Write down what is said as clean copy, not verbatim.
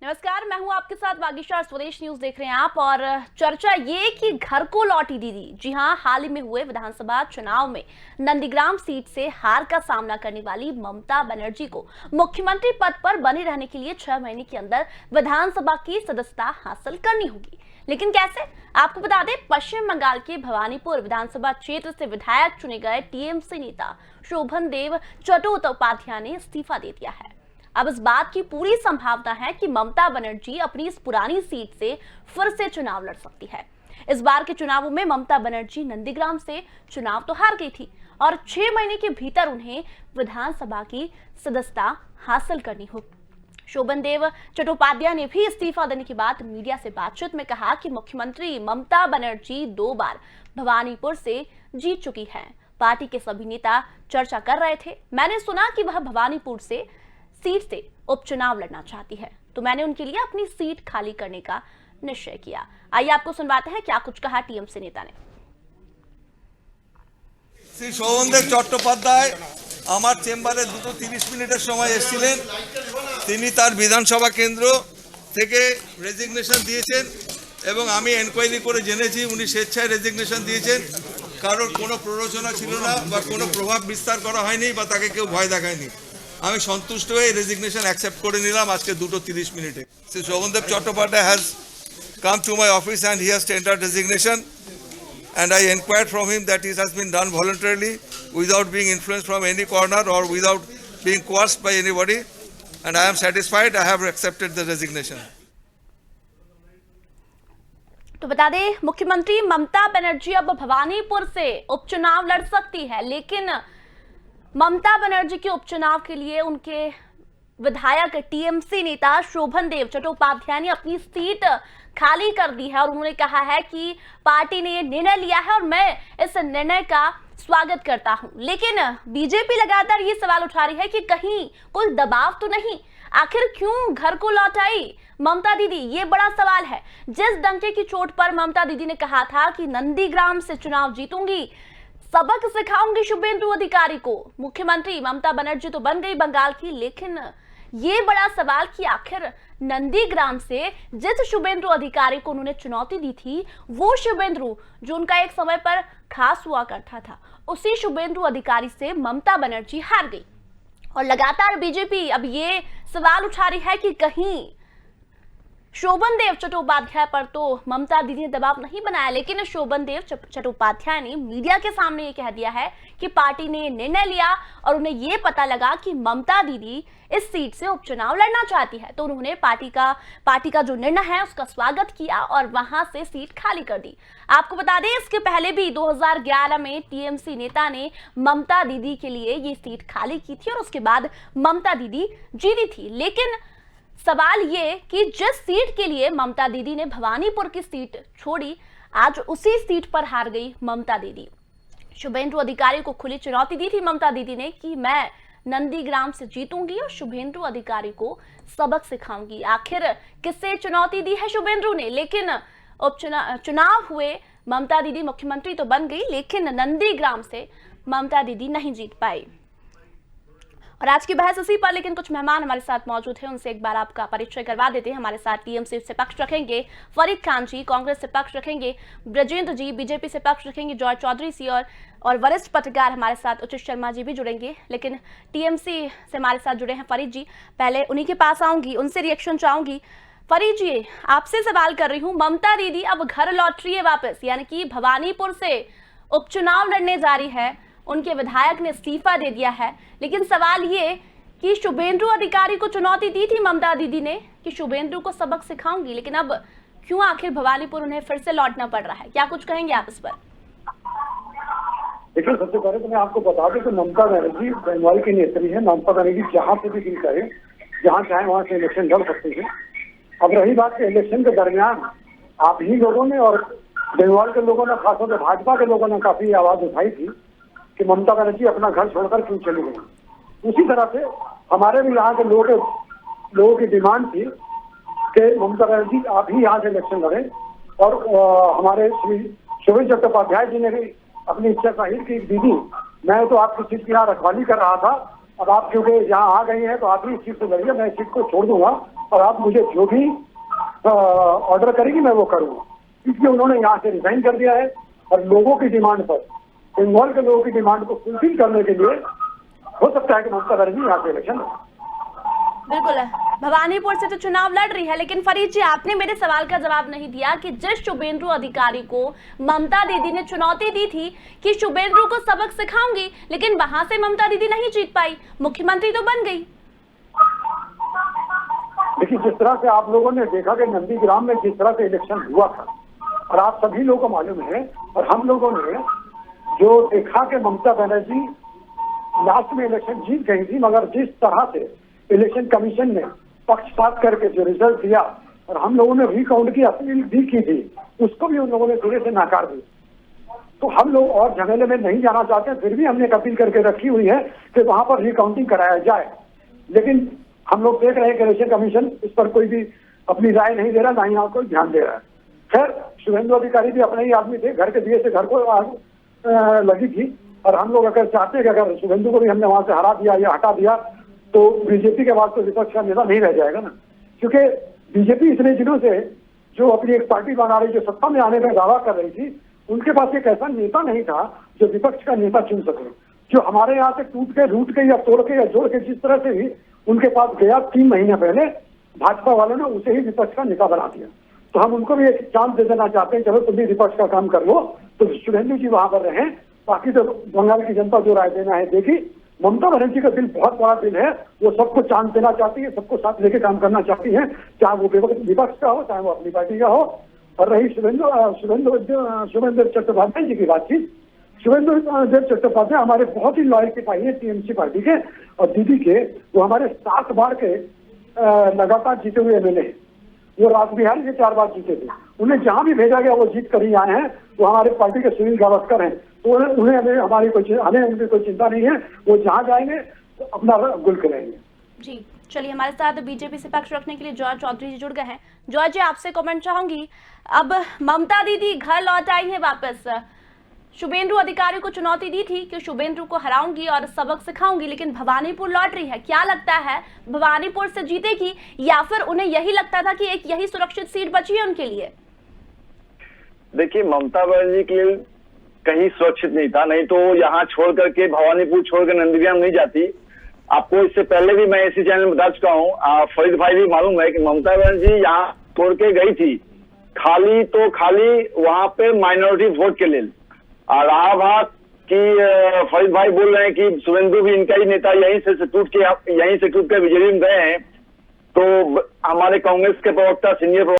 नमस्कार, मैं हूं आपके साथ वागीशा। स्वदेश न्यूज देख रहे हैं आप। और चर्चा ये कि घर को लौटी दीदी। जी हां, हाल ही में हुए विधानसभा चुनाव में नंदीग्राम सीट से हार का सामना करने वाली ममता बनर्जी को मुख्यमंत्री पद पर बने रहने के लिए 6 महीने के अंदर विधानसभा की सदस्यता हासिल करनी होगी। लेकिन कैसे? आपको बता दें, पश्चिम बंगाल के भवानीपुर विधानसभा क्षेत्र से विधायक चुने गए टीएमसी नेता शोभन देव चट्टोपाध्याय ने इस्तीफा दे दिया है। अब इस बात की पूरी संभावना है कि ममता बनर्जी अपनी इस पुरानी सीट से फिर से चुनाव लड़ सकती है। इस बार के चुनावों में ममता बनर्जी नंदीग्राम से चुनाव तो हार गई थी और 6 महीने के भीतर उन्हें विधानसभा की सदस्यता हासिल करनी होगी। शोभन देव चट्टोपाध्याय ने भी इस्तीफा देने के बाद मीडिया से बातचीत में कहा कि मुख्यमंत्री ममता बनर्जी 2 बार भवानीपुर से जीत चुकी है। पार्टी के सभी नेता चर्चा कर रहे थे। मैंने सुना कि वह भवानीपुर से सीट से उपचुनाव लड़ना चाहती है, तो मैंने उनके लिए अपनी सीट खाली करने का निश्चय किया। आइए आपको सुनवाते हैं क्या कुछ कहा टीएमसी नेता ने। श्री शोभनदेव चट्टोपाध्याय আমার চেম্বারে 2:30 মিনিটের সময় এসেছিলেন। তিনি তার বিধানসভা কেন্দ্র থেকে রেজিগনেশন দিয়েছেন এবং আমি এনকোয়ারি করে জেনেছি উনি স্বেচ্ছায় রেজিগনেশন দিয়েছেন। কারোর কোনো প্ররোচনা ছিল না বা কোনো প্রভাব বিস্তার করা হয়নি বা তাকে কেউ ভয় দেখায়নি। আমি সন্তুষ্ট হয়ে রেজিগনেশন অ্যাকসেপ্ট করে নিলাম আজকে 2:30 মিনিটে। Shri Sobhandeb Chattopadhyay has come to my office and he has tendered resignation, and I inquired from him that it has been done voluntarily without being influenced from any corner or without being coerced by anybody, and I am satisfied. I have accepted the resignation. तो बता दें, मुख्यमंत्री ममता बनर्जी अब भवानीपुर से उपचुनाव लड़ सकती है, लेकिन ममता बनर्जी के उपचुनाव के लिए उनके विधायक टीएमसी नेता शोभन देव चट्टोपाध्याय ने अपनी सीट खाली कर दी है और उन्होंने कहा है कि पार्टी ने ये निर्णय लिया है और मैं इस निर्णय का स्वागत करता हूं। लेकिन बीजेपी लगातार ये सवाल उठा रही है कि कहीं कोई दबाव तो नहीं। आखिर क्यों घर को लौट आई ममता दीदी? ये बड़ा सवाल है। जिस डंके की चोट पर ममता दीदी ने कहा था कि नंदीग्राम से चुनाव जीतूंगी, सबक सिखाऊंगी शुभेंदु अधिकारी को, मुख्यमंत्री ममता बनर्जी तो बन गई बंगाल की। लेकिन ये बड़ा सवाल कि आखिर नंदीग्राम से जिस शुभेंदु अधिकारी को उन्होंने चुनौती दी थी, वो शुभेंदु जो उनका एक समय पर खास हुआ करता था, उसी शुभेंदु अधिकारी से ममता बनर्जी हार गई। और लगातार बीजेपी अब ये सवाल उठा रही है कि कहीं शोभन देव चट्टोपाध्याय पर तो ममता दीदी ने दबाव नहीं बनाया, लेकिन शोभन देव चट्टोपाध्याय ने मीडिया के सामने ये कह दिया है कि पार्टी ने निर्णय लिया और उन्हें ये पता लगा कि ममता दीदी इस सीट से उपचुनाव लड़ना चाहती है, तो उन्होंने पार्टी का जो निर्णय है उसका स्वागत किया और वहां से सीट खाली कर दी। आपको बता दें, इसके पहले भी 2011 में टीएमसी नेता ने ममता दीदी के लिए ये सीट खाली की थी और उसके बाद ममता दीदी जीती थी। लेकिन सवाल ये कि जिस सीट के लिए ममता दीदी ने भवानीपुर की सीट छोड़ी, आज उसी सीट पर हार गई ममता दीदी। शुभेंदु अधिकारी को खुली चुनौती दी थी ममता दीदी ने कि मैं नंदीग्राम से जीतूंगी और शुभेंदु अधिकारी को सबक सिखाऊंगी। आखिर किससे चुनौती दी है शुभेंदु ने? लेकिन चुनाव हुए, ममता दीदी मुख्यमंत्री तो बन गई, लेकिन नंदीग्राम से ममता दीदी नहीं जीत पाई। और आज की बहस इसी पर, लेकिन कुछ मेहमान हमारे साथ मौजूद हैं, उनसे एक बार आपका परिचय करवा देते हैं। हमारे साथ टीएमसी से पक्ष रखेंगे फरीद खान जी, कांग्रेस से पक्ष रखेंगे ब्रजेंद्र जी, बीजेपी से पक्ष रखेंगे जॉय चौधरी सी, और वरिष्ठ पत्रकार हमारे साथ उचित शर्मा जी भी जुड़ेंगे। लेकिन टीएमसी से हमारे साथ जुड़े हैं फरीद जी, पहले उन्हीं के पास आऊंगी, उनसे रिएक्शन चाहूंगी। फरीद जी, आपसे सवाल कर रही हूँ, ममता दीदी अब घर लौट रही है वापस, यानी कि भवानीपुर से उपचुनाव लड़ने जा रही है, उनके विधायक ने इस्तीफा दे दिया है। लेकिन सवाल ये कि शुभेंदु अधिकारी को चुनौती दी थी ममता दीदी ने कि शुभेंदु को सबक सिखाऊंगी, लेकिन अब क्यों आखिर भवानीपुर उन्हें फिर से लौटना पड़ रहा है? क्या कुछ कहेंगे आप इस पर? देखिए, सबसे पहले तो मैं आपको बता दूं कि ममता बनर्जी बंगाल की नेत्री है। ममता बनर्जी जहाँ से भी दिल करे, जहाँ चाहे वहाँ से इलेक्शन लड़ सकती है। अब रही बात इलेक्शन के दरमियान आप ही लोगों ने और बंगाल के लोगों ने, खासतौर पर भाजपा के लोगों ने काफी आवाज उठाई थी कि ममता बनर्जी अपना घर छोड़कर क्यों चली गई। उसी तरह से हमारे भी यहाँ के लोगों की डिमांड थी कि ममता बनर्जी आप ही यहाँ से इलेक्शन लड़े, और हमारे श्री शोभन चट्टोपाध्याय जी ने भी अपनी इच्छा जाहिर की, दीदी मैं तो आपकी सीट की यहाँ रखवाली कर रहा था, अब आप क्योंकि यहाँ आ गई हैं तो आप ही इस सीट से लड़िए, मैं इस सीट को छोड़ दूंगा और आप मुझे जो भी ऑर्डर करेंगी मैं वो करूँगा, क्योंकि उन्होंने यहाँ से रिजाइन कर दिया है और लोगों की डिमांड पर, बंगाल के लोगों की डिमांड को फुलफिल करने के लिए हो सकता है कि ममता बनर्जी यहाँ से इलेक्शन। बिल्कुल, भवानीपुर से तो चुनाव लड़ रही है, लेकिन फरीद जी आपने मेरे सवाल का जवाब नहीं दिया कि जिस शुभेंदु अधिकारी को ममता दीदी ने चुनौती दी थी कि शुभेंदु को सबक सिखाऊंगी, लेकिन वहां से ममता दीदी नहीं जीत पाई, मुख्यमंत्री तो बन गई। देखिए, जिस तरह से आप लोगों ने देखा कि नंदीग्राम में जिस तरह से इलेक्शन हुआ था और आप सभी लोगों को मालूम है और हम लोगों ने जो देखा कि ममता बनर्जी लास्ट में इलेक्शन जीत गई थी, मगर जिस तरह से इलेक्शन कमीशन ने पक्षपात करके जो रिजल्ट दिया और हम लोगों ने रिकाउंट की अपील भी की थी, उसको भी उन लोगों ने सिरे से नकार दिया। तो हम लोग और झमेले में नहीं जाना चाहते, फिर भी हमने एक अपील करके रखी हुई है कि वहां पर रिकाउंटिंग कराया जाए, लेकिन हम लोग देख रहे हैं कि इलेक्शन कमीशन इस पर कोई भी अपनी राय नहीं दे रहा, ना ही यहाँ कोई ध्यान दे रहा है। खैर, शुभेंदु अधिकारी भी अपने ही आदमी थे, घर के दिए से घर को लगी थी, और हम लोग अगर चाहते हैं कि अगर शुभेंदु को भी हमने वहां से हरा दिया या हटा दिया तो बीजेपी के बाद तो विपक्ष का नेता नहीं रह जाएगा ना, क्योंकि बीजेपी इतने दिनों से जो अपनी एक पार्टी बना रही, जो सत्ता में आने का दावा कर रही थी, उनके पास एक ऐसा नेता नहीं था जो विपक्ष का नेता चुन सके, जो हमारे यहाँ से टूट के रूट के या तोड़ के या जोड़ के जिस तरह से भी उनके पास गया 3 महीने पहले, भाजपा वालों ने उसे ही विपक्ष का नेता बना दिया। तो हम उनको भी एक चांस दे देना चाहते हैं, चलो तुम भी विपक्ष का काम कर लो, तो शुभेंदु जी वहां पर रहें, बाकी तो बंगाल की जनता जो राय देना है देगी। ममता बनर्जी का दिल बहुत बड़ा दिल है, वो सबको चांस देना चाहती है, सबको साथ लेके काम करना चाहती है, चाहे वो विपक्ष का हो चाहे वो अपनी पार्टी का हो। और रही शुभेंदु चट्टोपाध्याय जी की बातचीत, शुभेंदु देव चट्टोपाध्याय हमारे बहुत ही लॉयल सिपाही है टीएमसी पार्टी के, और दीदी के वो हमारे 7 बार के लगातार जीते हुए एमएलए, वो राजबिहारी से 4 बार जीते थे, उन्हें जहां भी भेजा गया वो जीत कर ही आए हैं। वो हमारे पार्टी के सुनील गावस्कर हैं, तो उन्हें हमें उनकी कोई चिंता नहीं है, वो जहां जाएंगे तो अपना गुल करेंगे। जी चलिए, हमारे साथ बीजेपी से पक्ष रखने के लिए जॉर्ज चौधरी जी जुड़ गए हैं। जॉर्ज जी, आपसे कमेंट चाहूंगी, अब ममता दीदी घर लौट आई है वापस, शुभेंदु अधिकारी को चुनौती दी थी कि शुभेंदु को हराऊंगी और सबक सिखाऊंगी, लेकिन भवानीपुर लौट रही है, क्या लगता है भवानीपुर से जीतेगी या फिर उन्हें यही लगता था कि एक यही सुरक्षित सीट बची है उनके लिए? देखिए, ममता बनर्जी के लिए कहीं सुरक्षित नहीं था, नहीं तो यहाँ छोड़ करके भवानीपुर छोड़ कर नंदीग्राम नहीं जाती। आपको इससे पहले भी मैं इसी चैनल में बता चुका हूँ, फरीद भाई भी मालूम है कि ममता बनर्जी यहाँ छोड़ के गई थी खाली तो खाली वहां पे माइनॉरिटी वोट के लिए। रहा बात कि फरीद भाई बोल रहे हैं कि शुभेंदु भी इनका ही नेता यहीं से टूट के विजेडी में गए हैं, तो हमारे कांग्रेस के प्रवक्ता, सीनियर